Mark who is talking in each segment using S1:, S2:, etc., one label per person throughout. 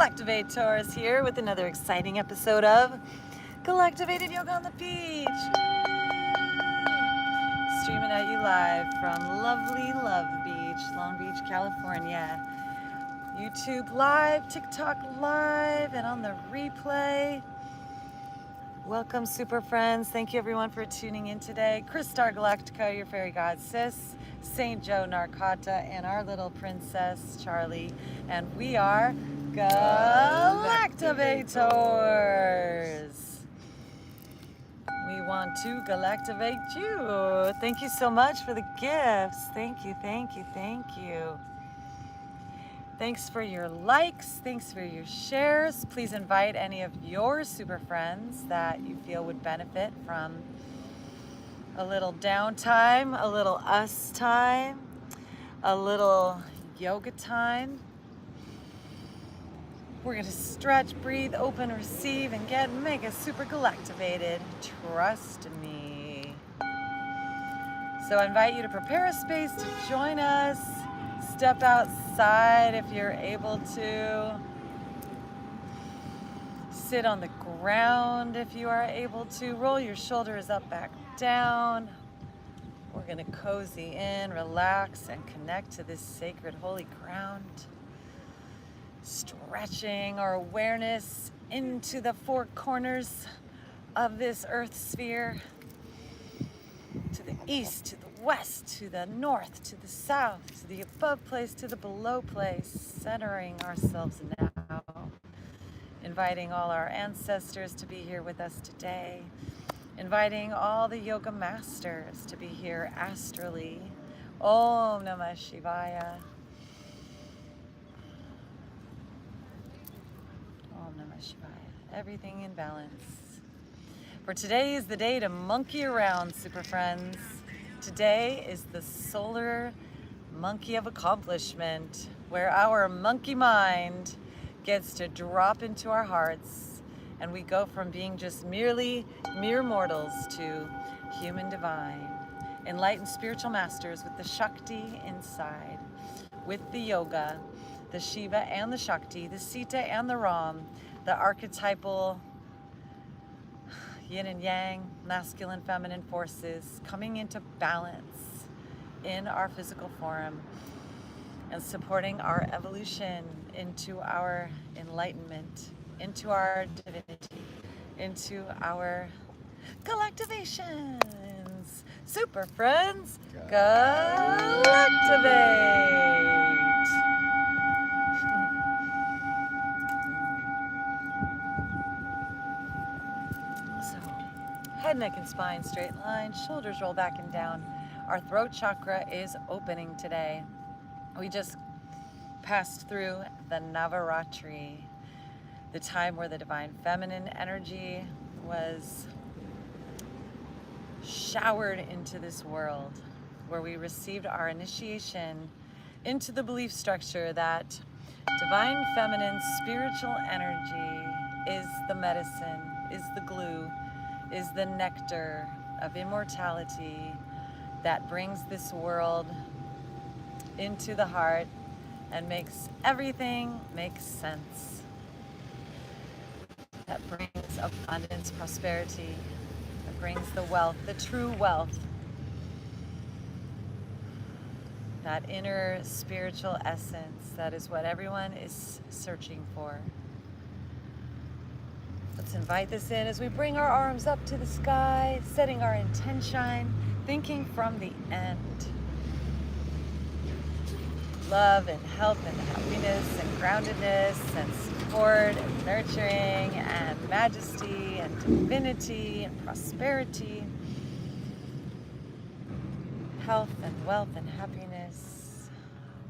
S1: Galactivators here with another exciting episode of Galactivated Yoga on the Beach. Streaming at you live from lovely Love Beach, Long Beach, California. YouTube live, TikTok live, and on the replay. Welcome, super friends. Thank you everyone for tuning in today. Star Galactica, your fairy god sis, Saint Joe Narcata, and our little princess Charlie. And we are Galactivators. We want to Galactivate you. Thank you so much for the gifts. Thank you, thank you, thank you. Thanks for your likes. Thanks for your shares. Please invite any of your super friends that you feel would benefit from a little downtime, a little us time, a little yoga time. We're gonna stretch, breathe, open, receive, and get mega super galactivated. Trust me. So I invite you to prepare a space to join us. Step outside if you're able to. Sit on the ground if you are able to. Roll your shoulders up, back down. We're gonna cozy in, relax, and connect to this sacred holy ground. Stretching our awareness into the four corners of this earth sphere. To the east, to the west, to the north, to the south, to the above place, to the below place. Centering ourselves now. Inviting all our ancestors to be here with us today. Inviting all the yoga masters to be here astrally. Om Namah Shivaya. Om Namah Shivaya. Everything in balance. For today is the day to monkey around, super friends. Today is the solar monkey of accomplishment, where our monkey mind gets to drop into our hearts, and we go from being just mere mortals to human divine, enlightened spiritual masters with the Shakti inside, with the yoga, the Shiva and the Shakti, the Sita and the Ram, the archetypal yin and yang, masculine, feminine forces coming into balance in our physical form and supporting our evolution into our enlightenment, into our divinity, into our galactivations. Super friends, galactivate! Head, neck, and spine, straight line, shoulders roll back and down. Our throat chakra is opening today. We just passed through the Navaratri, the time where the divine feminine energy was showered into this world, where we received our initiation into the belief structure that divine feminine spiritual energy is the medicine, is the glue, is the nectar of immortality that brings this world into the heart and makes everything make sense. That brings abundance, prosperity, that brings the wealth, the true wealth, that inner spiritual essence. That is what everyone is searching for. Let's invite this in as we bring our arms up to the sky, setting our intention, thinking from the end. Love and health and happiness and groundedness and support and nurturing and majesty and divinity and prosperity. Health and wealth and happiness.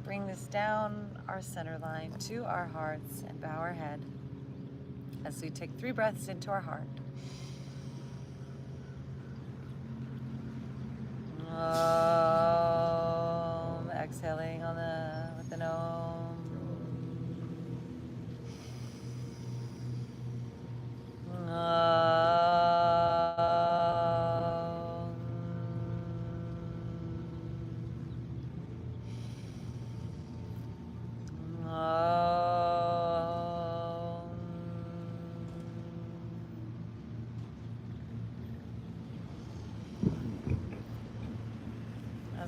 S1: Bring this down our center line to our hearts and bow our head as we take 3 breaths into our heart. Exhaling on with an Om. Om. 3.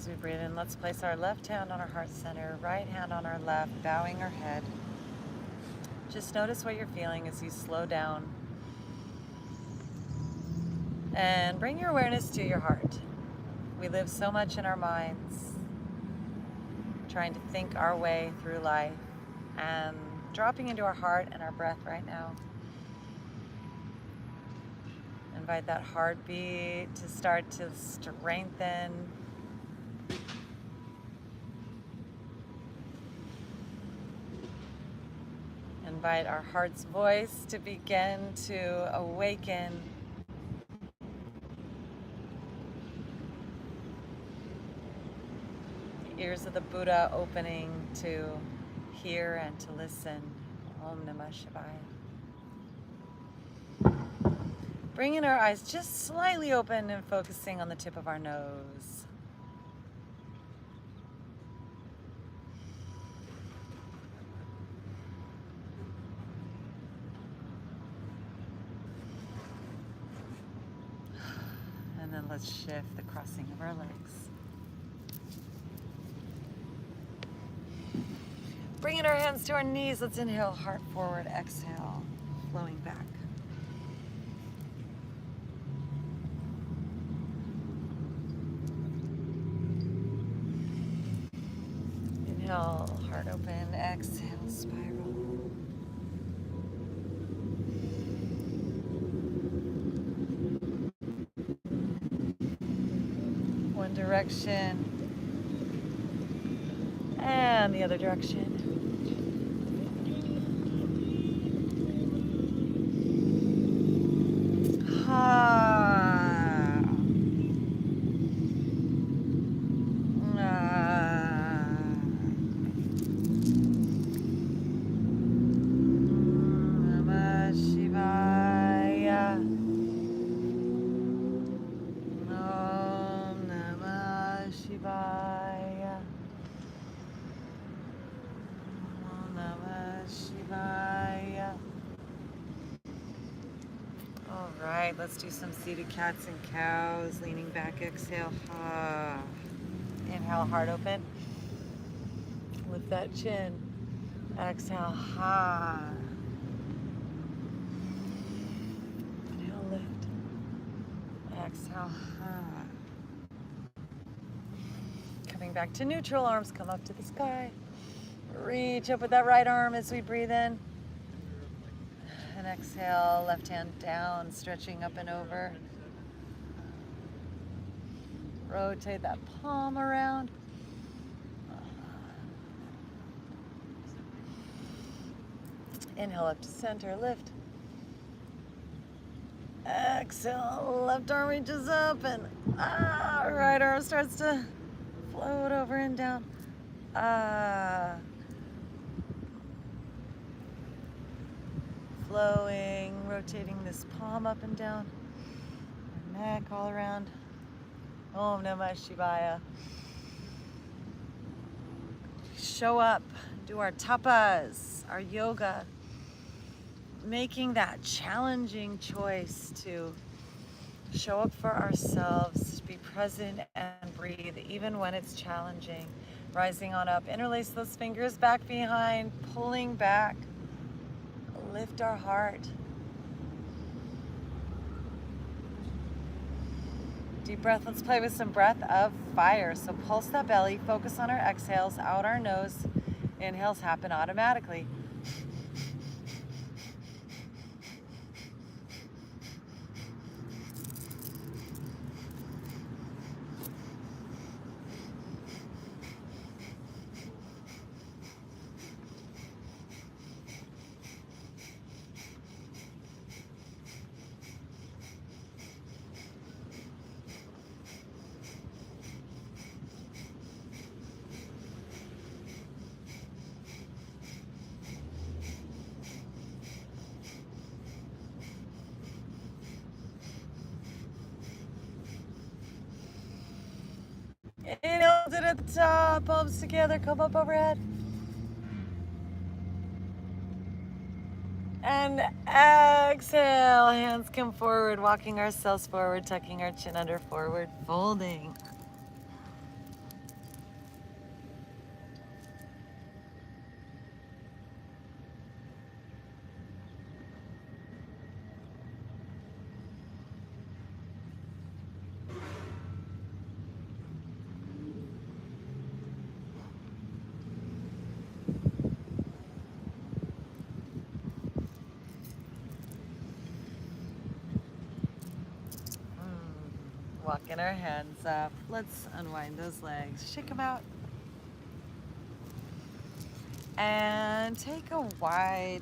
S1: As we breathe in, let's place our left hand on our heart center, right hand on our left, bowing our head. Just notice what you're feeling as you slow down. And bring your awareness to your heart. We live so much in our minds, trying to think our way through life, and dropping into our heart and our breath right now. Invite that heartbeat to start to strengthen. Invite our heart's voice to begin to awaken. The ears of the Buddha opening to hear and to listen. Om Namah Shivaya. Bringing our eyes just slightly open and focusing on the tip of our nose. And then let's shift the crossing of our legs. Bringing our hands to our knees, let's inhale, heart forward, exhale, flowing back. Inhale, heart open, exhale, spiral. One direction and the other direction. Let's do some seated cats and cows. Leaning back, exhale. Inhale, heart open. Lift that chin. Exhale. Inhale, lift. Exhale. Coming back to neutral. Arms come up to the sky. Reach up with that right arm as we breathe in. And exhale, left hand down, stretching up and over. Rotate that palm around. Inhale up to center, lift. Exhale, left arm reaches up and right arm starts to float over and down. Flowing, rotating this palm up and down, our neck all around. Om Namah Shivaya. Show up, do our tapas, our yoga, making that challenging choice to show up for ourselves, to be present and breathe, even when it's challenging. Rising on up, interlace those fingers back behind, pulling back. Lift our heart. Deep breath. Let's play with some breath of fire. So pulse that belly, focus on our exhales, out our nose. Inhales happen automatically. Inhale to the top, palms together, come up overhead. And exhale, hands come forward, walking ourselves forward, tucking our chin under, forward folding. Walking our hands up. Let's unwind those legs. Shake them out. And take a wide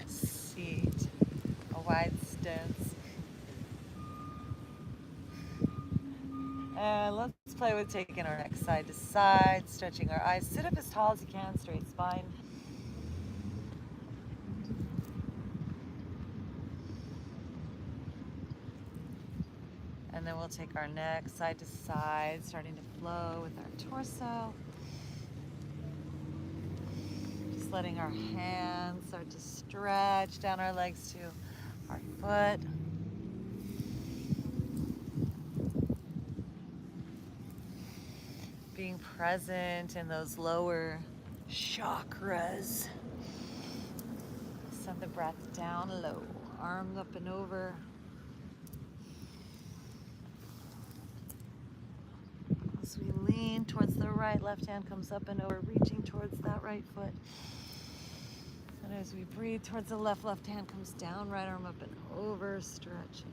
S1: seat, a wide stance. And let's play with taking our neck side to side, stretching our eyes. Sit up as tall as you can, straight spine. And then we'll take our neck side to side, starting to flow with our torso. Just letting our hands start to stretch down our legs to our foot. Being present in those lower chakras. Send the breath down low, arms up and over. As we lean towards the right, left hand comes up and over, reaching towards that right foot. And as we breathe towards the left, left hand comes down, right arm up and over, stretching.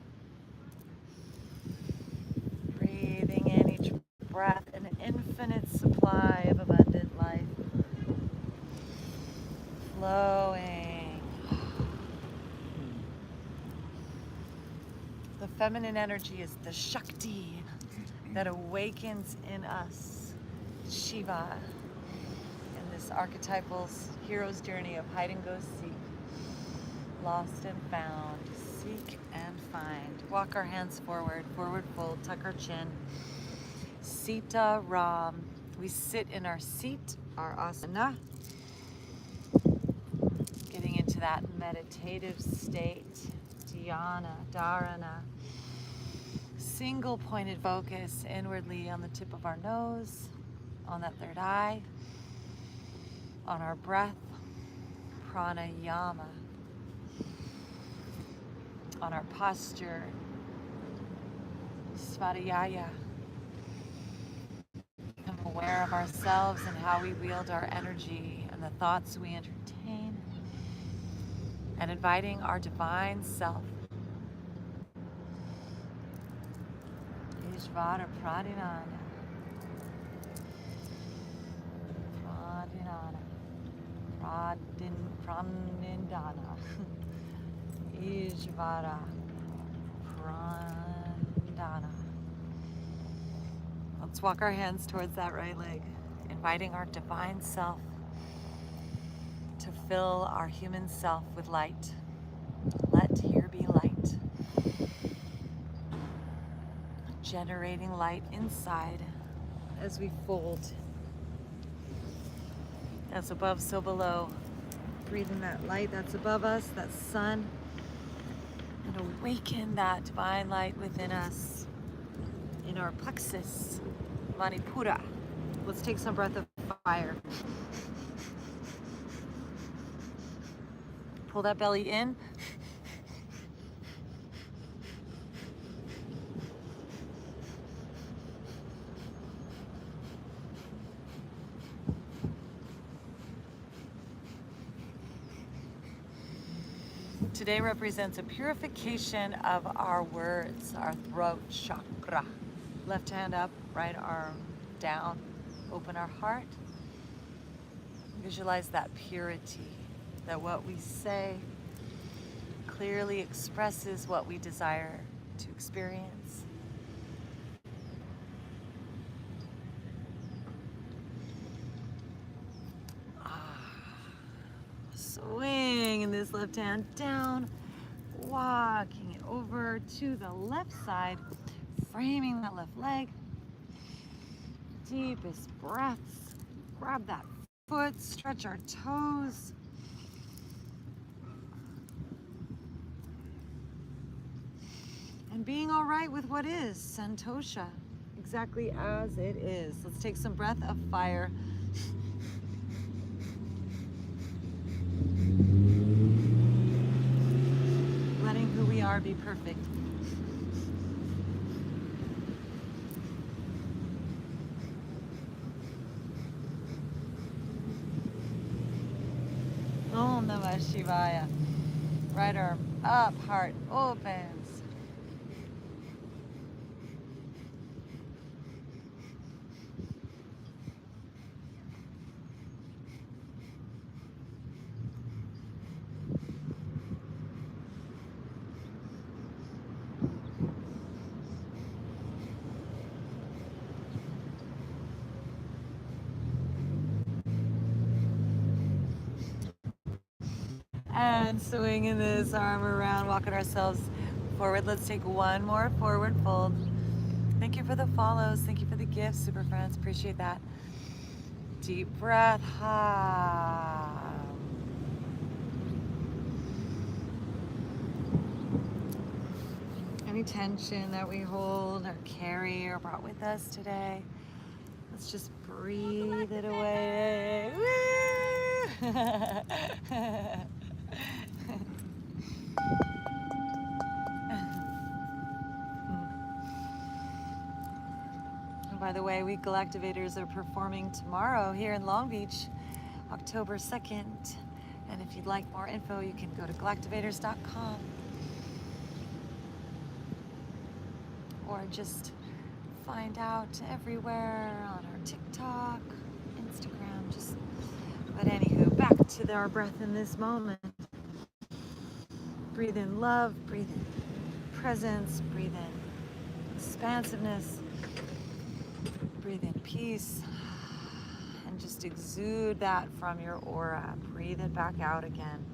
S1: Breathing in each breath, an infinite supply of abundant life. Flowing. The feminine energy is the Shakti that awakens in us, Shiva, in this archetypal hero's journey of hide and go seek, lost and found, seek and find. Walk our hands forward, forward fold, tuck our chin. Sita Ram. We sit in our seat, our asana, getting into that meditative state, dhyana, dharana. Single pointed focus inwardly on the tip of our nose, on that third eye, on our breath, pranayama, on our posture, svadhyaya. Become aware of ourselves and how we wield our energy and the thoughts we entertain, and inviting our divine self. Ishvara Pradinana. Pranindana. Ishvara Prandana. Let's walk our hands towards that right leg, inviting our divine self to fill our human self with light. Let here be light. Generating light inside as we fold. As above, so below. Breathe in that light that's above us, that sun, and awaken that divine light within us, in our plexus, Manipura. Let's take some breath of fire. Pull that belly in. Today represents a purification of our words, our throat chakra. Left hand up, right arm down. Open our heart. Visualize that purity, that what we say clearly expresses what we desire to experience. Swinging this left hand down, walking it over to the left side, framing that left leg. Deepest breaths. Grab that foot, stretch our toes. And being all right with what is, santosha, exactly as it is. Let's take some breath of fire. Letting who we are be perfect. Om Namah Shivaya. Right arm up, heart opens. And swinging this arm around, walking ourselves forward. Let's take one more forward fold. Thank you for the follows. Thank you for the gifts, super friends. Appreciate that. Deep breath. Any tension that we hold or carry or brought with us today, let's just breathe it away. Woo! And by the way, we Galactivators are performing tomorrow here in Long Beach, October 2nd. And if you'd like more info, you can go to galactivators.com. Or just find out everywhere on our TikTok, Instagram, but anywho, back to our breath in this moment. Breathe in love, breathe in presence, breathe in expansiveness, breathe in peace, and just exude that from your aura. Breathe it back out again.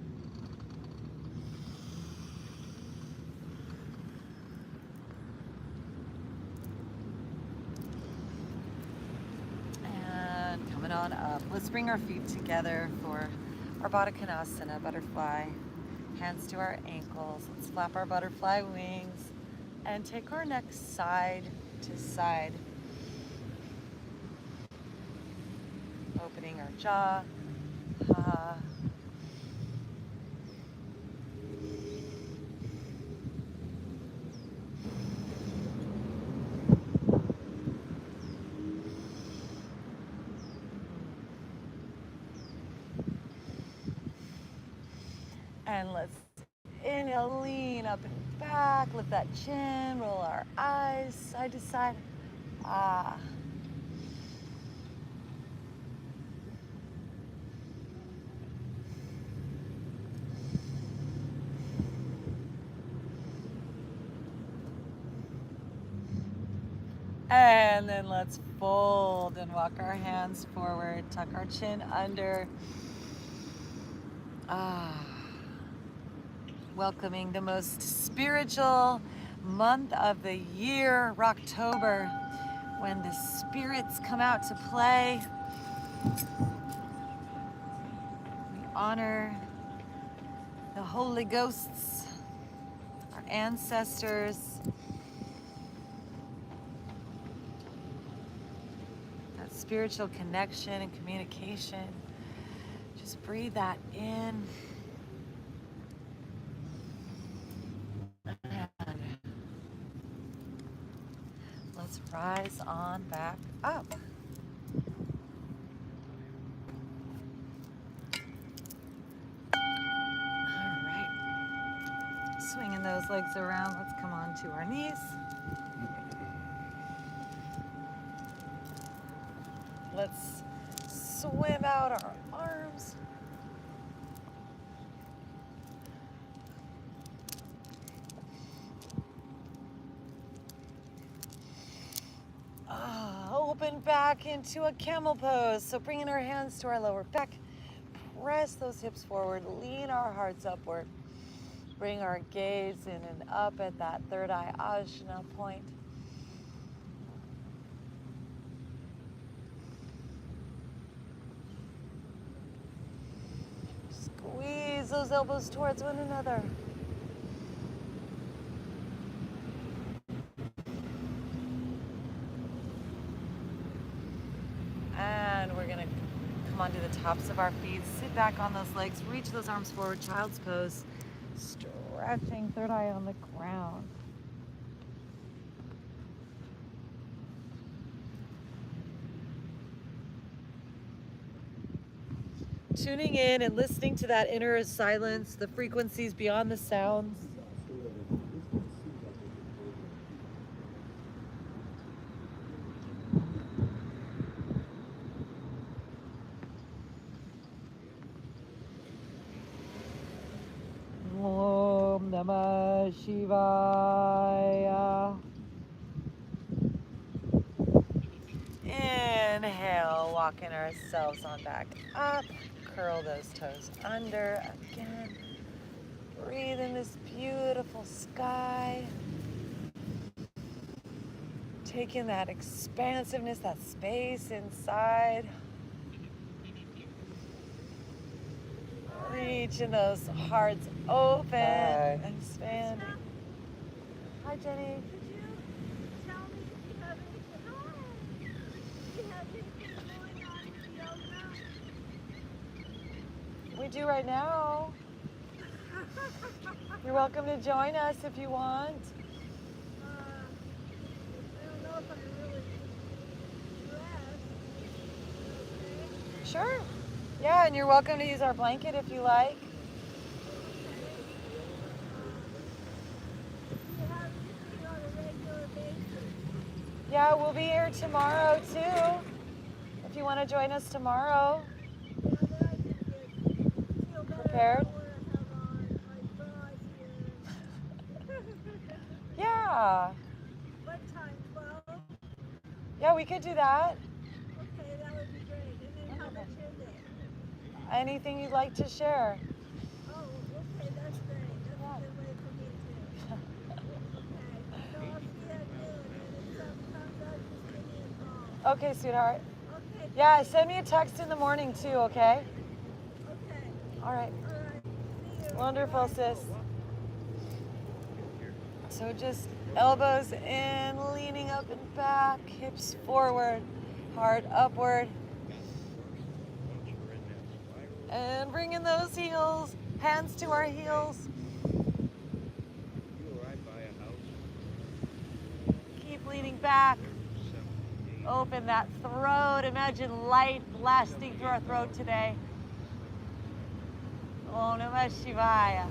S1: Coming on up. Let's bring our feet together for our Baddha Konasana, butterfly. Hands to our ankles. Let's flap our butterfly wings and take our neck side to side. Opening our jaw. And let's inhale, lean up and back, lift that chin, roll our eyes side to side. And then let's fold and walk our hands forward, tuck our chin under. Welcoming the most spiritual month of the year, Rocktober, when the spirits come out to play. We honor the holy ghosts, our ancestors, that spiritual connection and communication. Just breathe that in. Let's rise on back up. All right. Swinging those legs around. Let's come on to our knees. Let's swim out our arms. Open back into a camel pose. So bringing our hands to our lower back, press those hips forward, lean our hearts upward. Bring our gaze in and up at that third eye ajna point. Squeeze those elbows towards one another. And we're gonna come onto the tops of our feet, sit back on those legs, reach those arms forward, child's pose, stretching third eye on the ground. Tuning in and listening to that inner silence, the frequencies beyond the sounds. Om Namah Shivaya. Inhale, walking ourselves on back up. Curl those toes under again. Breathe in this beautiful sky. Take in that expansiveness, that space inside. Reaching those hearts open. Hi. Expanding. Hi, Jenny.
S2: Could you tell me if you have anything, going on in yoga?
S1: We do right now. You're welcome to join us if you want.
S2: I don't know if I really dress.
S1: Sure. Yeah, and you're welcome to use our blanket if you like.
S2: Do you have anything on a regular basis?
S1: Yeah, we'll be here tomorrow too. If you want to join us tomorrow.
S2: Yeah, then I can feel better.
S1: Prepared?
S2: I don't want to have on my bra here.
S1: Yeah.
S2: What time? 12?
S1: Yeah, we could do that.
S2: Okay, that would be great. And then how much is it?
S1: Anything you'd like to share.
S2: Oh, okay, that's great. That's a good way for me to. Okay, so I'll see you at noon, and if something comes up, just give me a call.
S1: Okay, sweetheart.
S2: Okay.
S1: Yeah, send me a text in the morning too, okay?
S2: Okay.
S1: All right.
S2: All right. See you.
S1: Wonderful, sis. So just elbows in, leaning up and back, hips forward, heart upward. And bringing those heels, hands to our heels. Keep leaning back. Open that throat. Imagine light blasting through our throat today. Om Namah Shivaya.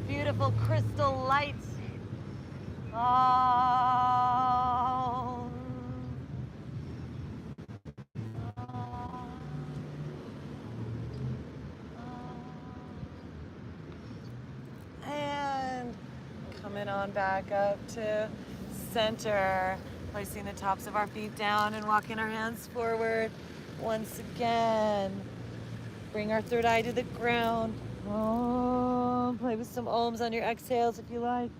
S1: Beautiful crystal light. Om. And coming on back up to center, placing the tops of our feet down and walking our hands forward once again. Bring our third eye to the ground. Om. Play with some ohms on your exhales if you like.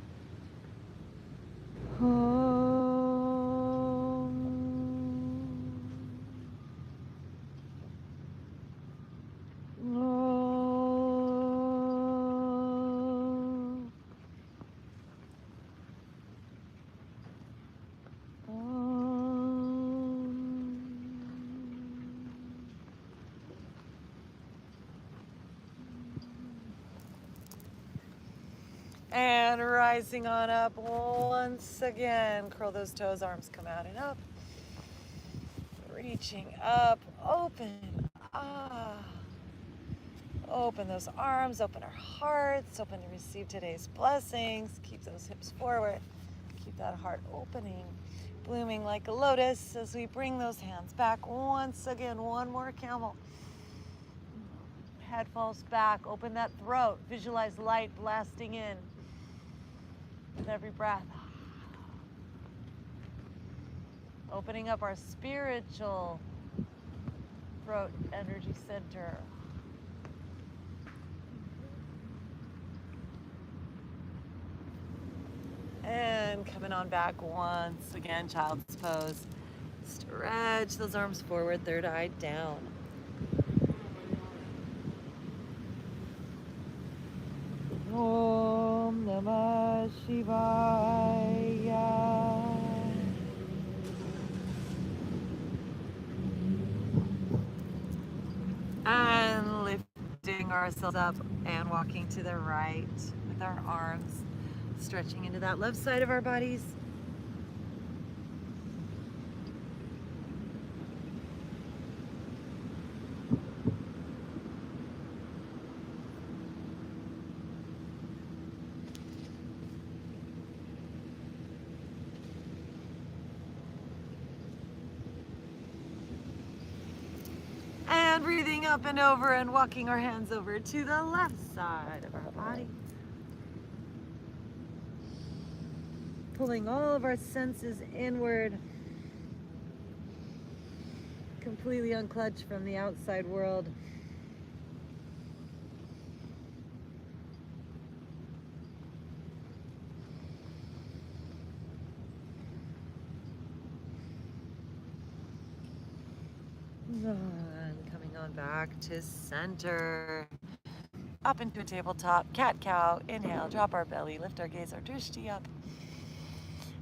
S1: And rising on up once again. Curl those toes, arms come out and up. Reaching up, open. Open those arms, open our hearts, open to receive today's blessings. Keep those hips forward. Keep that heart opening, blooming like a lotus as we bring those hands back once again. One more camel. Head falls back, open that throat. Visualize light blasting in with every breath. Opening up our spiritual throat energy center. And coming on back once again, child's pose. Stretch those arms forward, third eye down. Om Namah Shivaya. And lifting ourselves up and walking to the right with our arms stretching into that left side of our bodies. And breathing up and over and walking our hands over to the left side of our body. Pulling all of our senses inward, completely unclutched from the outside world. And coming on back to center. Up into a tabletop, cat-cow. Inhale, drop our belly, lift our gaze, our drishti up.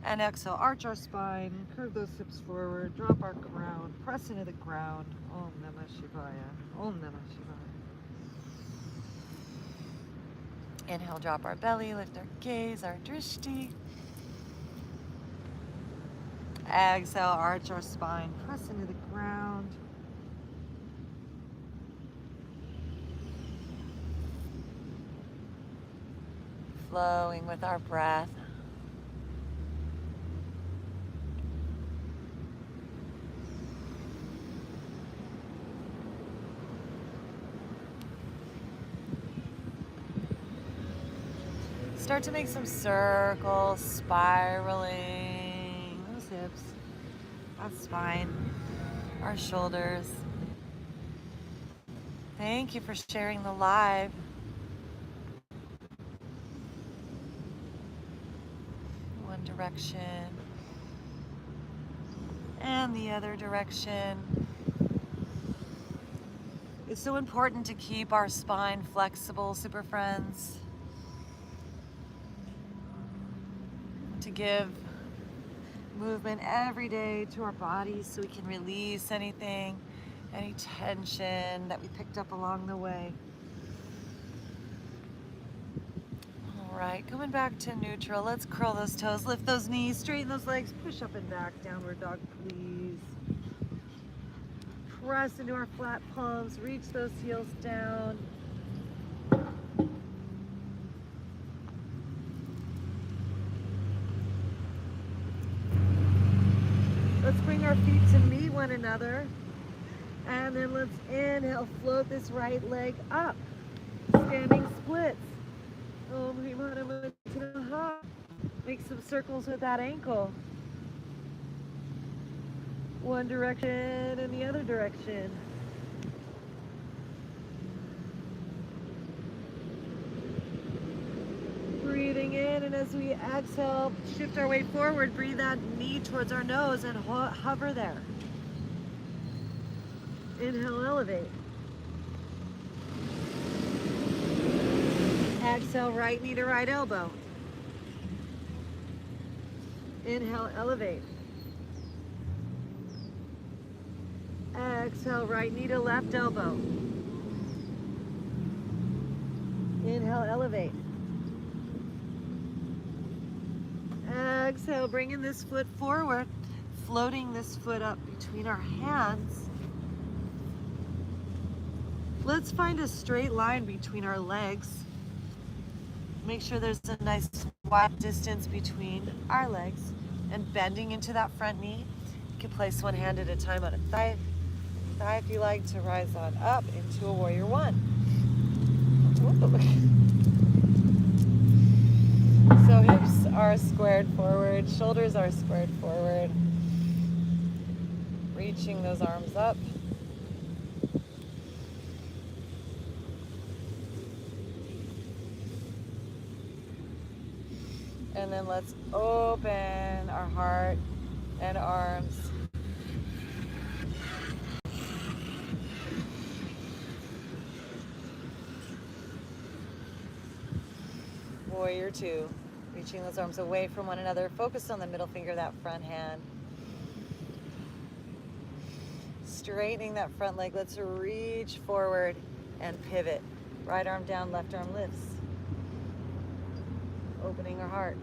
S1: And exhale, arch our spine, curve those hips forward, drop our crown, press into the ground. Om Namah Shivaya. Om Namah Shivaya. Inhale, drop our belly, lift our gaze, our drishti. Exhale, arch our spine, press into the ground. Flowing with our breath. Start to make some circles, spiraling those hips, our spine, our shoulders. Thank you for sharing the live. One direction and the other direction. It's so important to keep our spine flexible, super friends. To give movement every day to our bodies so we can release anything, any tension that we picked up along the way. All right, coming back to neutral. Let's curl those toes, lift those knees, straighten those legs, push up and back, downward dog, please. Press into our flat palms, reach those heels down. Let's bring our feet to meet one another. And then let's inhale, float this right leg up. Standing splits. Om Hrimana Mudra. Make some circles with that ankle. One direction and the other direction. Breathing in, and as we exhale, shift our weight forward, breathe that knee towards our nose and hover there. Inhale, elevate. Exhale, right knee to right elbow. Inhale, elevate. Exhale, right knee to left elbow. Inhale, elevate. Exhale, bringing this foot forward, floating this foot up between our hands. Let's find a straight line between our legs. Make sure there's a nice wide distance between our legs and bending into that front knee. You can place one hand at a time on a thigh if you like, to rise on up into a warrior one. So hips are squared forward, shoulders are squared forward. Reaching those arms up. And then let's open our heart and arms. Warrior two. Reaching those arms away from one another. Focus on the middle finger, that front hand. Straightening that front leg. Let's reach forward and pivot. Right arm down, left arm lifts. Opening our heart.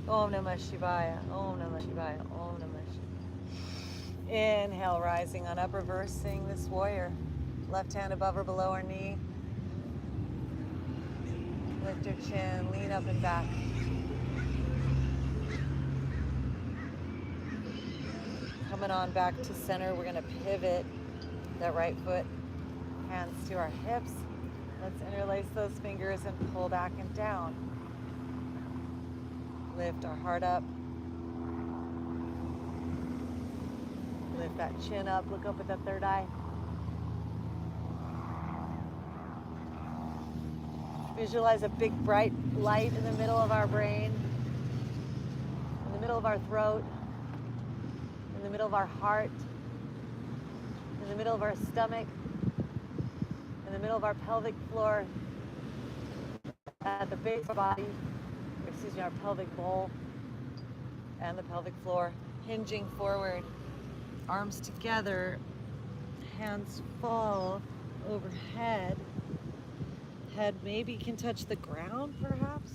S1: Om Namah Shivaya. Om Namah Shivaya. Om Namah Shivaya. Inhale, rising on up, reversing this warrior. Left hand above or below our knee. Lift your chin, lean up and back. Coming on back to center, we're gonna pivot that right foot, hands to our hips. Let's interlace those fingers and pull back and down. Lift our heart up. Lift that chin up, look up at the third eye. Visualize a big bright light in the middle of our brain, in the middle of our throat. in the middle of our heart, in the middle of our stomach, in the middle of our pelvic floor, at the base of our body, excuse me, our pelvic bowl and the pelvic floor, hinging forward, arms together, hands fall overhead. Head maybe can touch the ground, perhaps.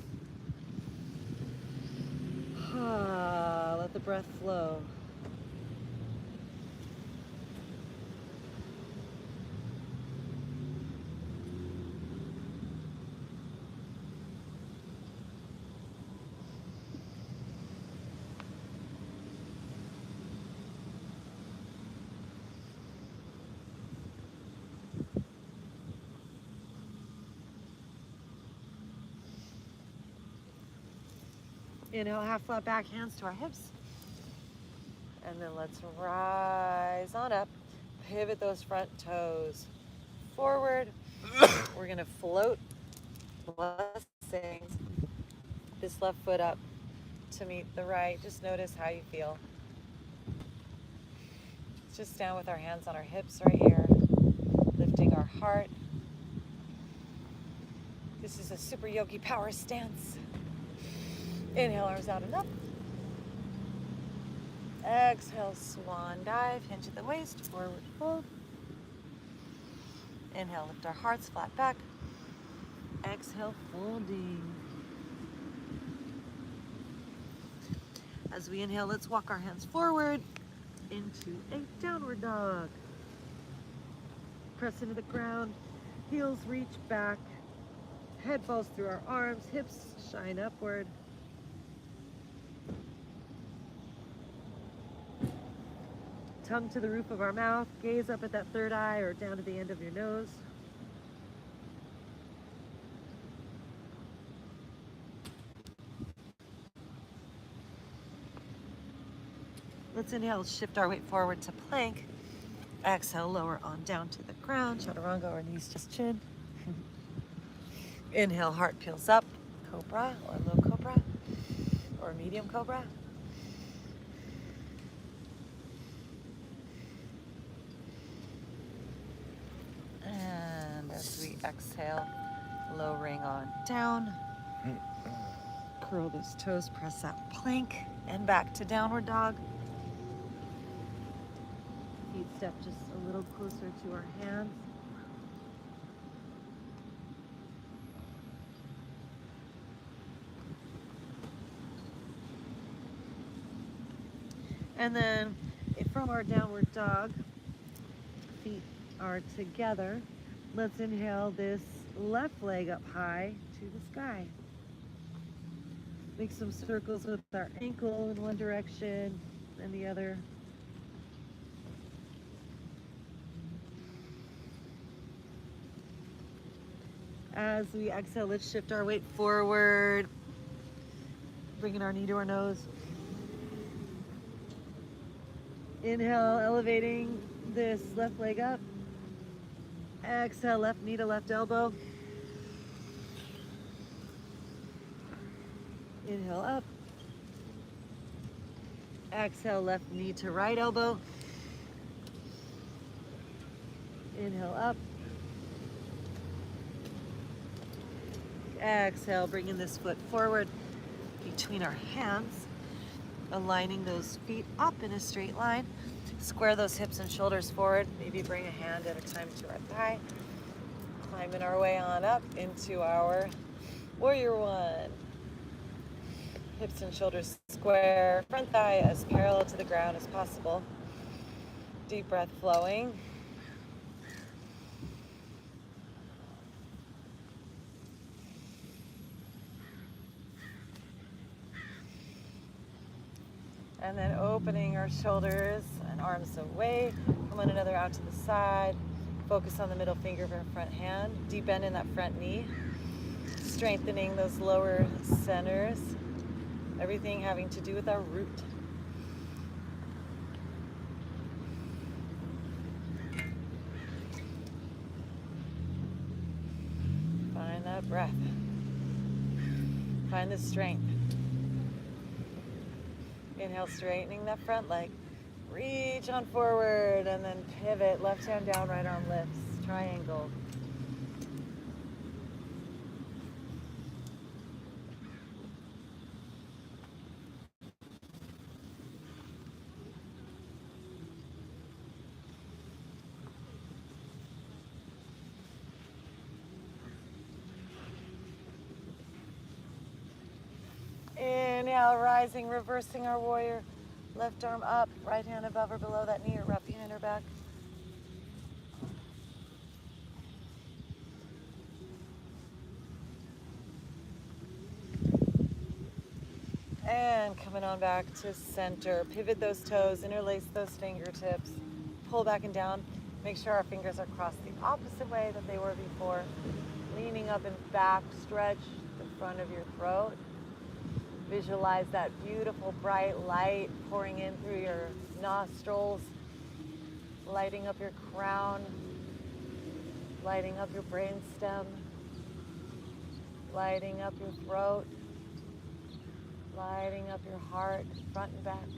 S1: Let the breath flow. Inhale, half flat back, hands to our hips. And then let's rise on up. Pivot those front toes forward. We're gonna float blessings. This left foot up to meet the right. Just notice how you feel. Let's just stand with our hands on our hips right here, lifting our heart. This is a super yogi power stance. Inhale, arms out and up. Exhale, swan dive, hinge at the waist, forward fold. Inhale, lift our hearts, flat back. Exhale, folding. As we inhale, let's walk our hands forward into a downward dog. Press into the ground, heels reach back, head falls through our arms, hips shine upward. Tongue to the roof of our mouth, gaze up at that third eye or down to the end of your nose. Let's inhale, shift our weight forward to plank. Exhale, lower on down to the ground, chaturanga or knees just chin. Inhale, heart peels up, cobra or low cobra or medium cobra. And as we exhale, lowering on down. Curl those toes, press that plank, and back to downward dog. Feet step just a little closer to our hands. And then from our downward dog, feet are together. Let's inhale this left leg up high to the sky. Make some circles with our ankle in one direction and the other. As we exhale, let's shift our weight forward, bringing our knee to our nose. Inhale, elevating this left leg up. Exhale, left knee to left elbow. Inhale up. Exhale, left knee to right elbow. Inhale up. Exhale, bringing this foot forward between our hands, aligning those feet up in a straight line. Square those hips and shoulders forward. Maybe bring a hand at a time to our thigh. Climbing our way on up into our warrior one. Hips and shoulders square, front thigh as parallel to the ground as possible. Deep breath flowing. And then opening our shoulders and arms away from one another out to the side. Focus on the middle finger of our front hand. Deep bend in that front knee. Strengthening those lower centers. Everything having to do with our root. Find that breath. Find the strength. Inhale, straightening that front leg. Reach on forward and then pivot. Left hand down, right arm lifts. Triangle. Inhale, rising, reversing our warrior. Left arm up, right hand above or below that knee, or wrap behind her back. And coming on back to center. Pivot those toes, interlace those fingertips. Pull back and down. Make sure our fingers are crossed the opposite way that they were before. Leaning up and back, stretch the front of your throat. Visualize that beautiful bright light pouring in through your nostrils, lighting up your crown, lighting up your brainstem, lighting up your throat, lighting up your heart, front and back,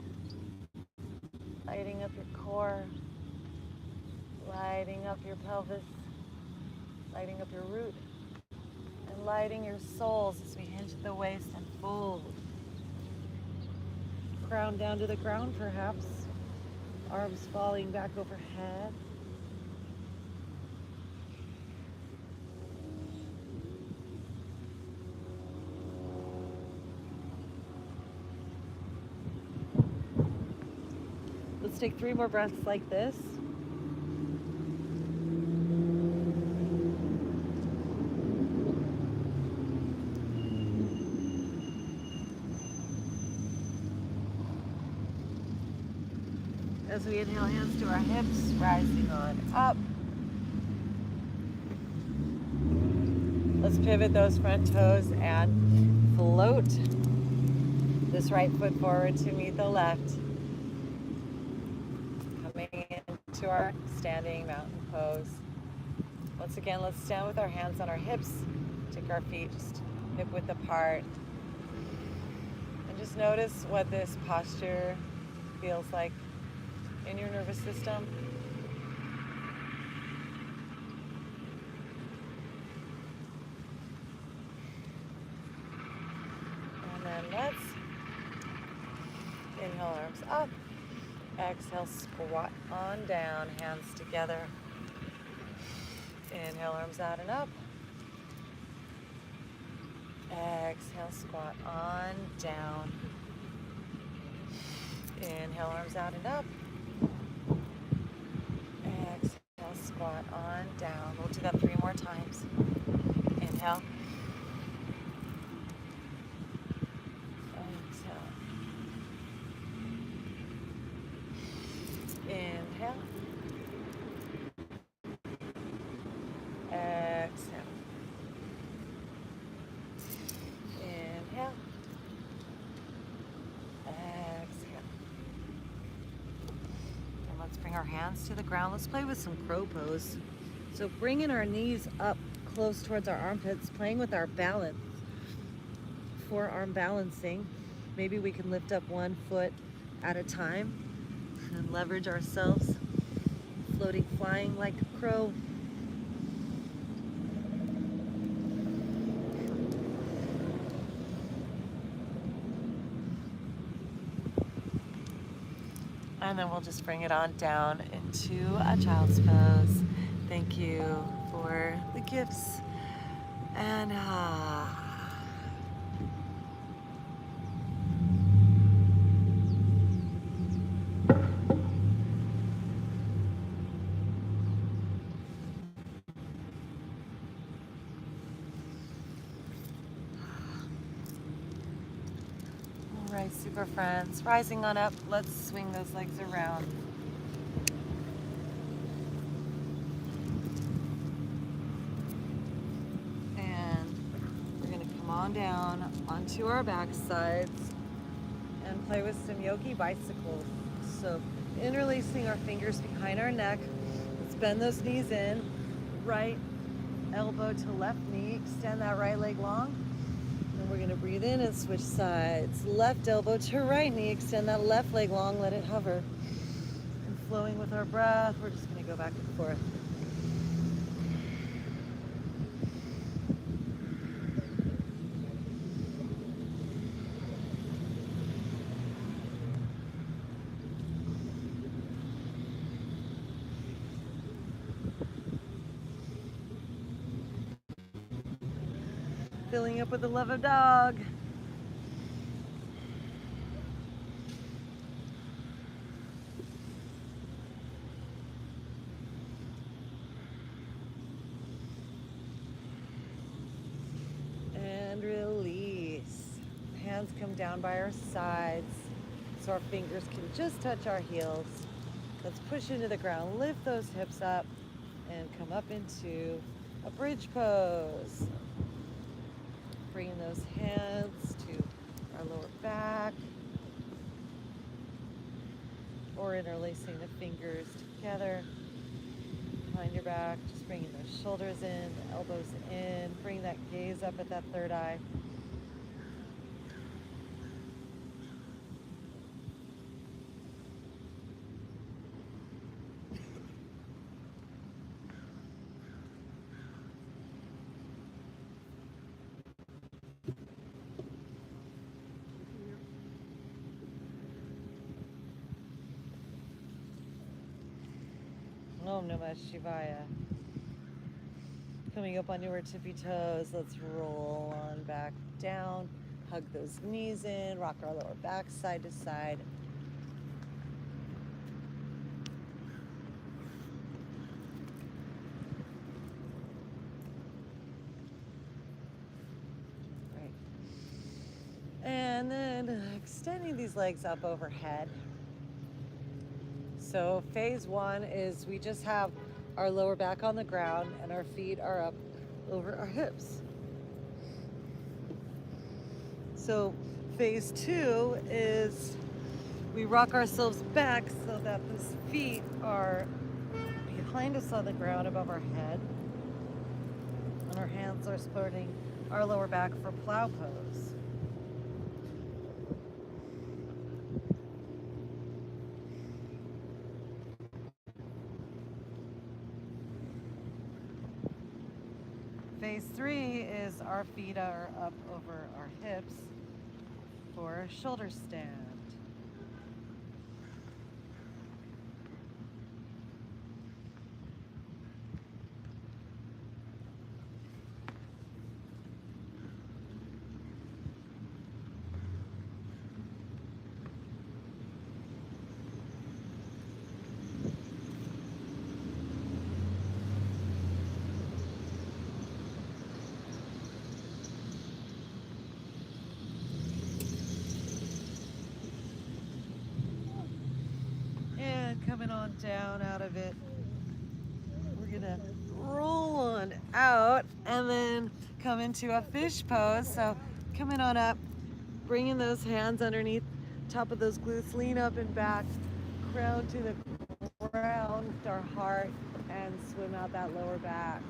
S1: lighting up your core, lighting up your pelvis, lighting up your root, and lighting your soles as we hinge at the waist and fold. Crown down to the ground perhaps, arms falling back overhead. Let's take 3 more breaths like this. As we inhale, hands to our hips, rising on up. Let's pivot those front toes and float this right foot forward to meet the left. Coming into our standing mountain pose. Once again, let's stand with our hands on our hips. Take our feet just hip width apart. And just notice what this posture feels like in your nervous system. And then let's inhale, arms up. Exhale, squat on down, hands together. Inhale, arms out and up. Exhale, squat on down. Inhale, arms out and up. Exhale, squat on down. We'll do that 3 more times. Inhale. Exhale. Inhale. Exhale. Inhale. Exhale. And let's bring our hands to the ground. Let's play with some crow pose. So bringing our knees up close towards our armpits, playing with our balance. Forearm balancing. Maybe we can lift up 1 foot at a time and leverage ourselves, floating, flying like a crow. And then we'll just bring it on down into a child's pose. Thank you for the gifts. And all right, super friends, rising on up. Let's swing those legs around. On down onto our back sides and play with some yogi bicycles. So interlacing our fingers behind our neck. Let's bend those knees in. Right elbow to left knee. Extend that right leg long. And we're going to breathe in and switch sides. Left elbow to right knee. Extend that left leg long. Let it hover. flowing with our breath. We're just going to go back and forth. Filling up with the love of dog. And release. Hands come down by our sides so our fingers can just touch our heels. Let's push into the ground, lift those hips up, and come up into a bridge pose. Bringing those hands to our lower back, or interlacing the fingers together behind your back. Just bringing those shoulders in, the elbows in. Bring that gaze up at that third eye. Om Namah Shivaya. Coming up onto our tippy toes, let's roll on back down. Hug those knees in, rock our lower back side to side. Right. And then extending these legs up overhead. So phase one is we just have our lower back on the ground and our feet are up over our hips. So phase two is we rock ourselves back so that the feet are behind us on the ground above our head. And our hands are supporting our lower back for plow pose. Phase three is our feet are up over our hips for a shoulder stand. Coming on down out of it, we're gonna roll on out and then come into a fish pose. So coming on up, bringing those hands underneath top of those glutes, lean up and back, crown to the ground, our heart, and swim out that lower back.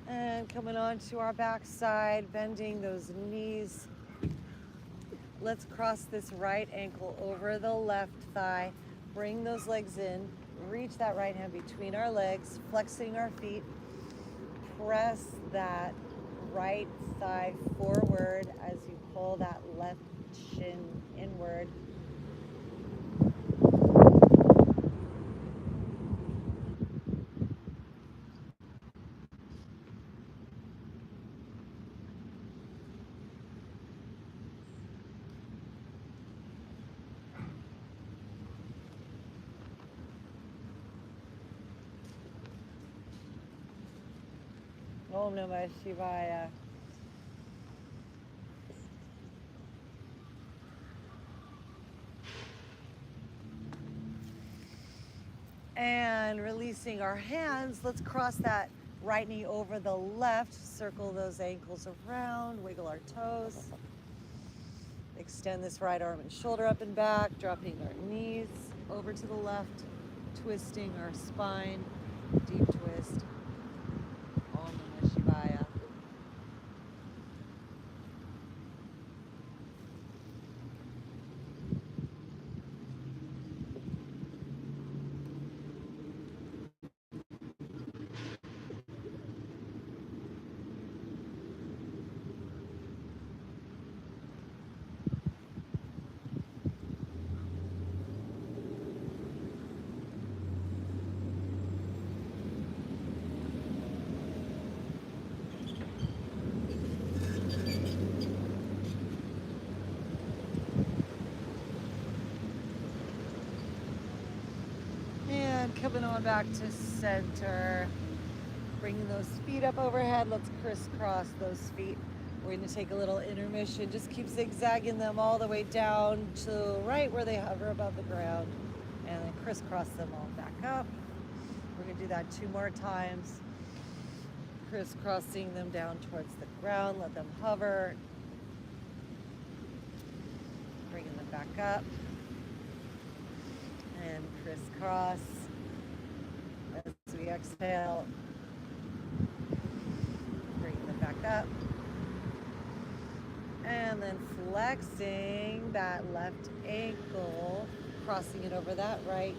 S1: And coming on to our back side, bending those knees. Let's cross this right ankle over the left thigh. Bring those legs in. Reach that right hand between our legs, flexing our feet. Press that right thigh forward as you pull that left shin inward. Om Namah Shivaya. And releasing our hands, let's cross that Right knee over the left, circle those ankles around, wiggle our toes. Extend this right arm and shoulder up and back, dropping our knees over to the left, twisting our spine, deep twist. Om Namah Shivaya. And coming on back to center. Bringing those feet up overhead. Let's crisscross those feet. We're going to take a little intermission. Just keep zigzagging them all the way down to right where they hover above the ground. And then crisscross them all back up. We're going to do that 2 more times. Crisscrossing them down towards the ground. Let them hover. Bringing them back up. And crisscross as we exhale. Bringing them back up. And then flexing that left ankle, crossing it over that right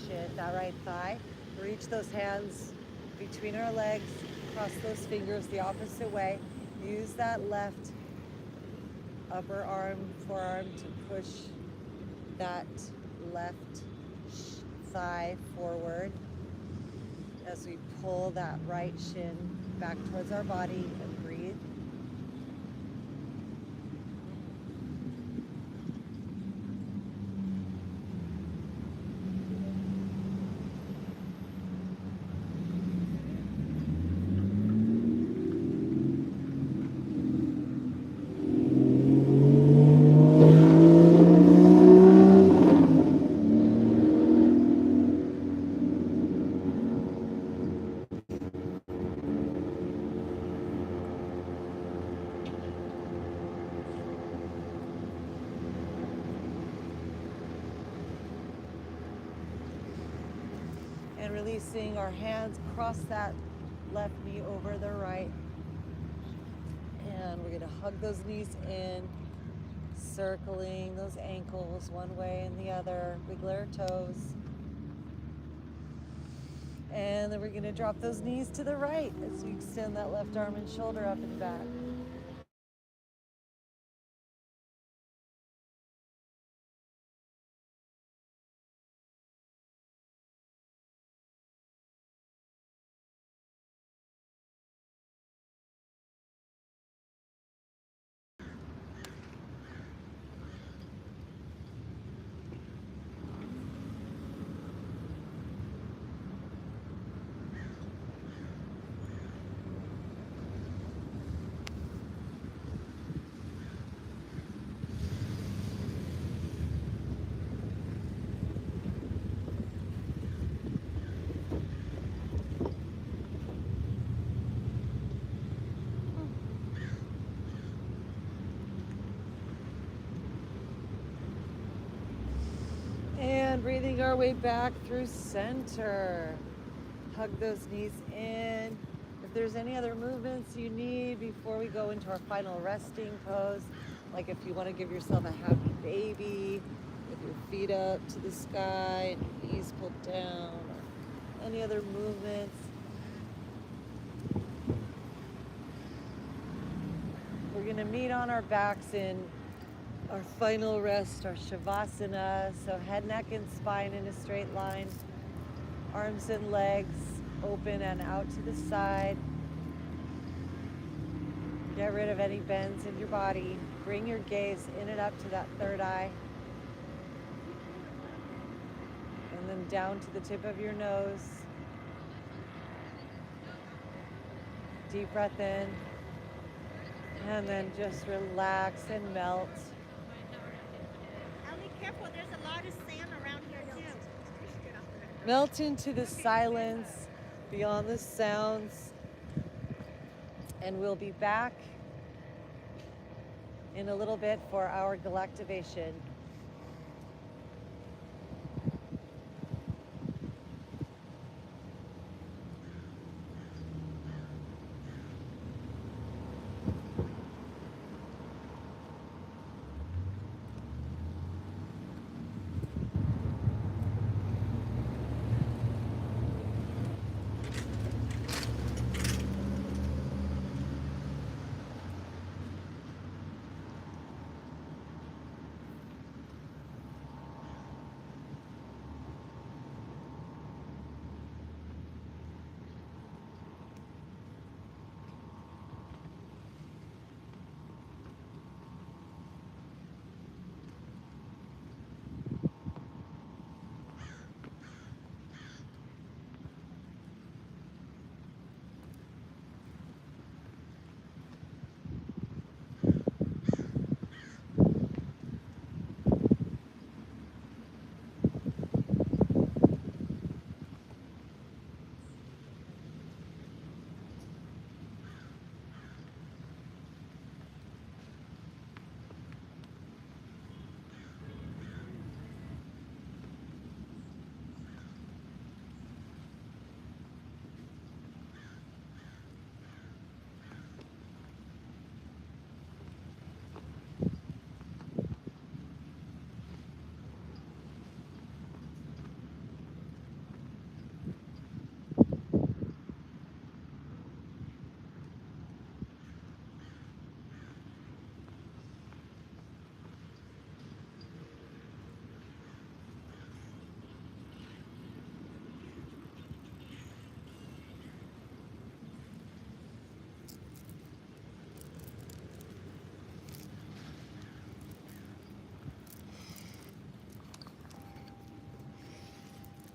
S1: shin, that right thigh. Reach those hands between our legs, cross those fingers the opposite way. Use that left upper arm, forearm to push that left thigh forward as we pull that right shin back towards our body and breathe. And releasing our hands, cross that left knee over the right. And we're going to hug those knees in, circling those ankles one way and the other, wiggle our toes. And then we're going to drop those knees to the right as we extend that left arm and shoulder up and back. And breathing our way back through center. Hug those knees in. If there's any other movements you need before we go into our final resting pose, like if you want to give yourself a happy baby, with your feet up to the sky and your knees pulled down, or any other movements. We're going to meet on our backs in our final rest, our Shavasana. So head, neck, and spine in a straight line. Arms and legs open and out to the side. Get rid of any bends in your body. Bring your gaze in and up to that third eye. And then down to the tip of your nose. Deep breath in. And then just relax and melt.
S2: Ellie, careful, there's a lot of sand around here too.
S1: Melt into the silence, beyond the sounds And we'll be back in a little bit for our Galactivation.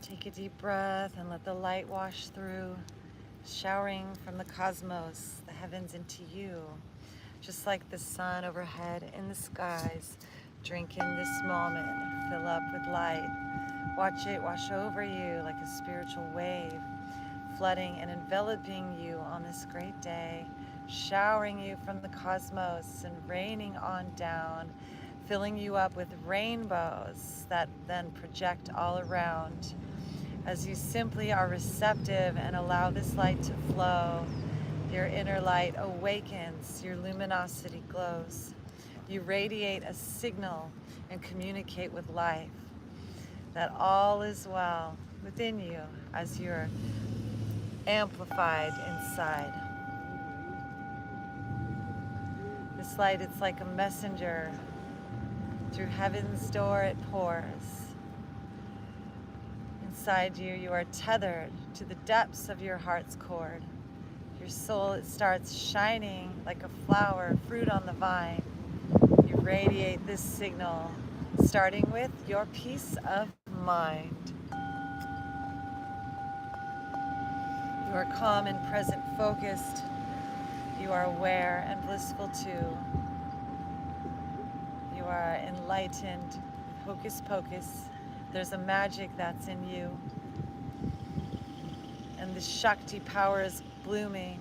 S1: Take a deep breath and let the light wash through, showering from the cosmos, the heavens into you. Just like the sun overhead in the skies, drink in this moment, fill up with light. Watch it wash over you like a spiritual wave, flooding and enveloping you on this great day, showering you from the cosmos and raining on down, filling you up with rainbows that then project all around. As you simply are receptive and allow this light to flow, your inner light awakens, your luminosity glows. You radiate a signal and communicate with life that all is well within you as you're amplified inside. This light, it's like a messenger. Through heaven's door it pours. Inside you, you are tethered to the depths of your heart's cord. Your soul, it starts shining like a flower, fruit on the vine. You radiate this signal, starting with your peace of mind. You are calm and present focused. You are aware and blissful too. You are enlightened, hocus pocus. There's a magic that's in you. And the Shakti power is blooming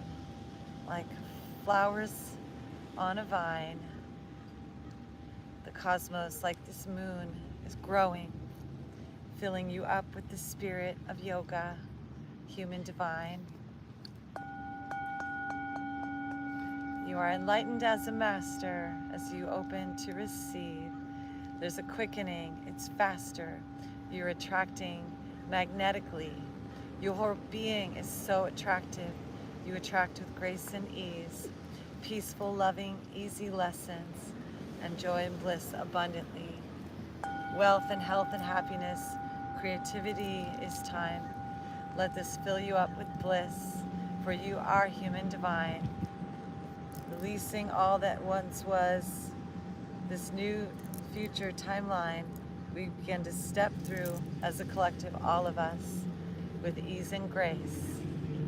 S1: like flowers on a vine. The cosmos, like this moon, is growing, filling you up with the spirit of yoga, human divine. You are enlightened as a master as you open to receive. There's a quickening, it's faster. You're attracting magnetically. Your whole being is so attractive. You attract with grace and ease, peaceful, loving, easy lessons, and joy and bliss abundantly. Wealth and health and happiness, creativity is time. Let this fill you up with bliss, for you are human divine. Releasing all that once was, this new future timeline we begin to step through as a collective, all of us, with ease and grace,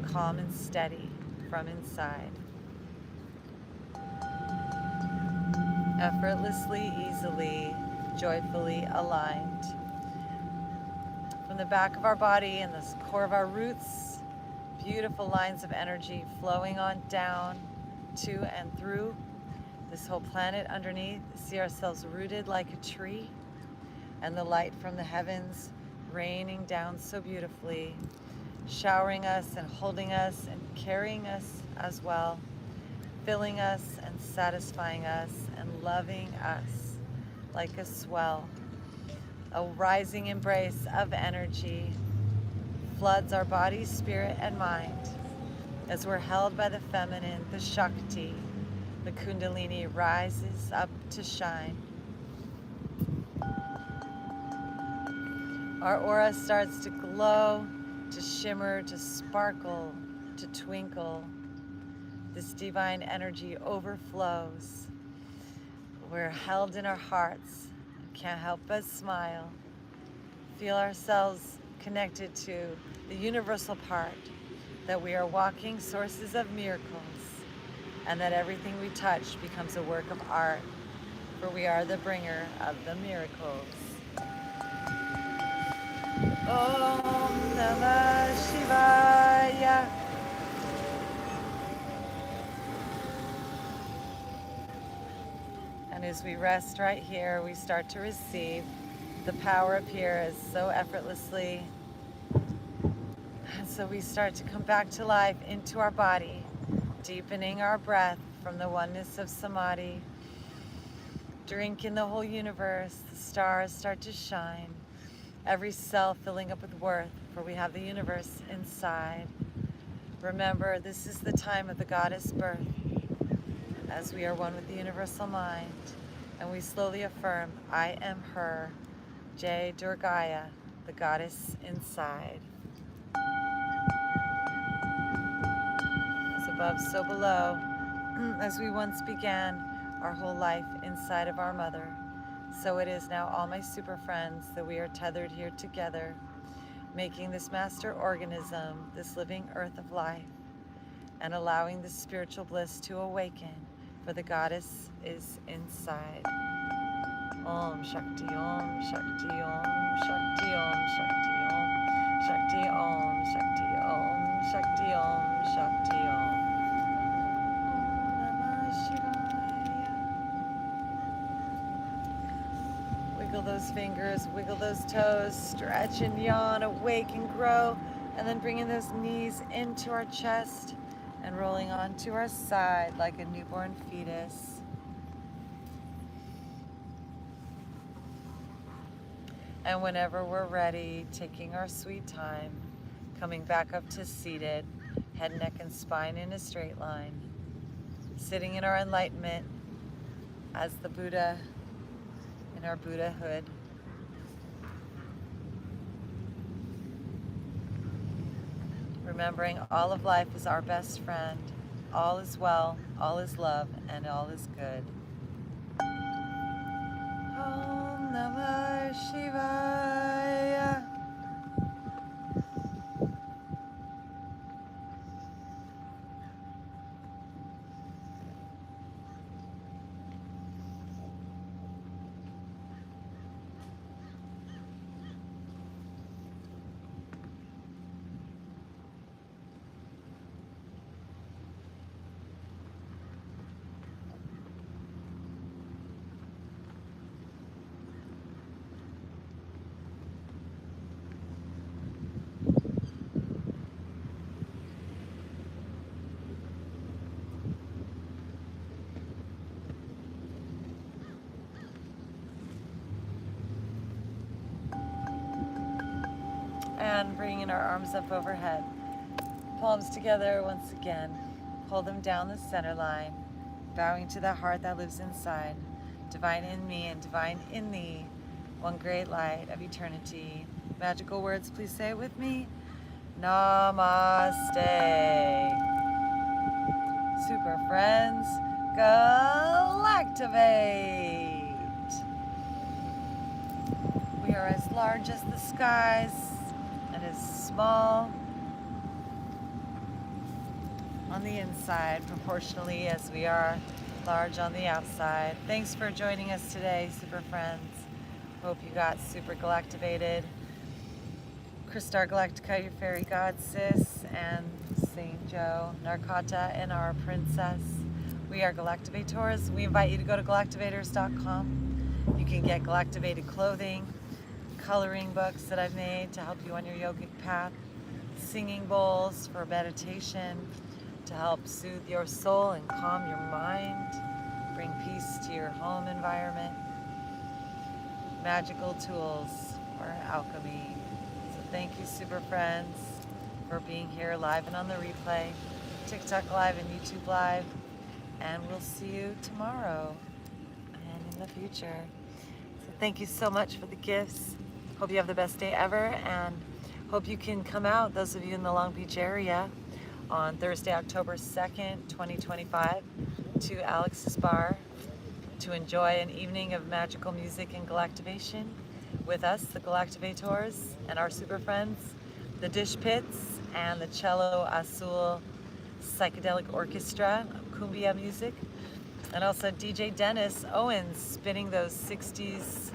S1: calm and steady from inside. Effortlessly, easily, joyfully aligned. From the back of our body and the core of our roots, beautiful lines of energy flowing on down, into and through this whole planet underneath. See ourselves rooted like a tree, and the light from the heavens raining down so beautifully, showering us and holding us and carrying us as well, filling us and satisfying us and loving us like a swell. A rising embrace of energy floods our body, spirit, and mind as we're held by the feminine, the Shakti. The Kundalini rises up to shine. Our aura starts to glow, to shimmer, to sparkle, to twinkle. This divine energy overflows. We're held in our hearts, can't help but smile. Feel ourselves connected to the universal part, that we are walking sources of miracles, and that everything we touch becomes a work of art, for we are the bringer of the miracles. Om Namah Shivaya. And as we rest right here, we start to receive. The power up here is so effortlessly. And so we start to come back to life into our body, deepening our breath from the oneness of samadhi. Drink in the whole universe. The stars start to shine. Every cell filling up with worth, for we have the universe inside. Remember, this is the time of the goddess birth, as we are one with the universal mind, and we slowly affirm, I am her, Jai Durgaya, the goddess inside. As above, so below, as we once began our whole life inside of our mother, so it is now, all my super friends, that we are tethered here together, making this master organism, this living earth of life, and allowing the spiritual bliss to awaken, for the goddess is inside. Om Shakti, Om Shakti, Om Shakti, Om Shakti, Om Shakti, Om Shakti, Om Shakti, Om Shakti, Om. Wiggle those fingers, wiggle those toes, stretch and yawn, awake and grow, and then bringing those knees into our chest and rolling onto our side like a newborn fetus. And whenever we're ready, taking our sweet time, coming back up to seated, head, neck, and spine in a straight line, sitting in our enlightenment as the Buddha in our Buddhahood. Remembering all of life is our best friend. All is well, all is love, and all is good. Om Namah Shivaya. And bringing our arms up overhead. Palms together once again. Pull them down the center line. Bowing to the heart that lives inside. Divine in me and divine in thee. One great light of eternity. Magical words, please say it with me. Namaste. Super friends, Galactivate. We are as large as the skies and as small on the inside proportionally as we are large on the outside. Thanks for joining us today, super friends. Hope you got super galactivated. Christar Galactica, your fairy god sis, and Saint Joe, Narkata, and our princess. We are Galactivators. We invite you to go to Galactivators.com. You can get Galactivated clothing, coloring books that I've made to help you on your yogic path, singing bowls for meditation to help soothe your soul and calm your mind, bring peace to your home environment, magical tools for alchemy. So thank you, super friends, for being here live and on the replay, TikTok live and YouTube live, and we'll see you tomorrow and in the future. So thank you so much for the gifts. Hope you have the best day ever, and hope you can come out, those of you in the Long Beach area, on Thursday, October 2nd, 2025, to Alex's Bar to enjoy an evening of magical music and galactivation with us, the Galactivators, and our super friends, the Dish Pits, and the Cello Azul Psychedelic Orchestra, cumbia music, and also DJ Dennis Owens spinning those 60s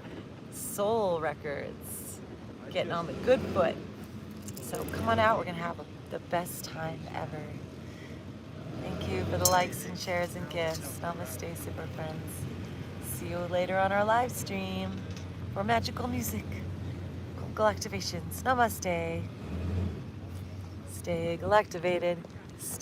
S1: soul records, getting on the good foot. So come on out, we're gonna have the best time ever. Thank you for the likes and shares and gifts. Namaste, super friends. See you later on our live stream for magical music, Galactivations. Namaste. Stay galactivated.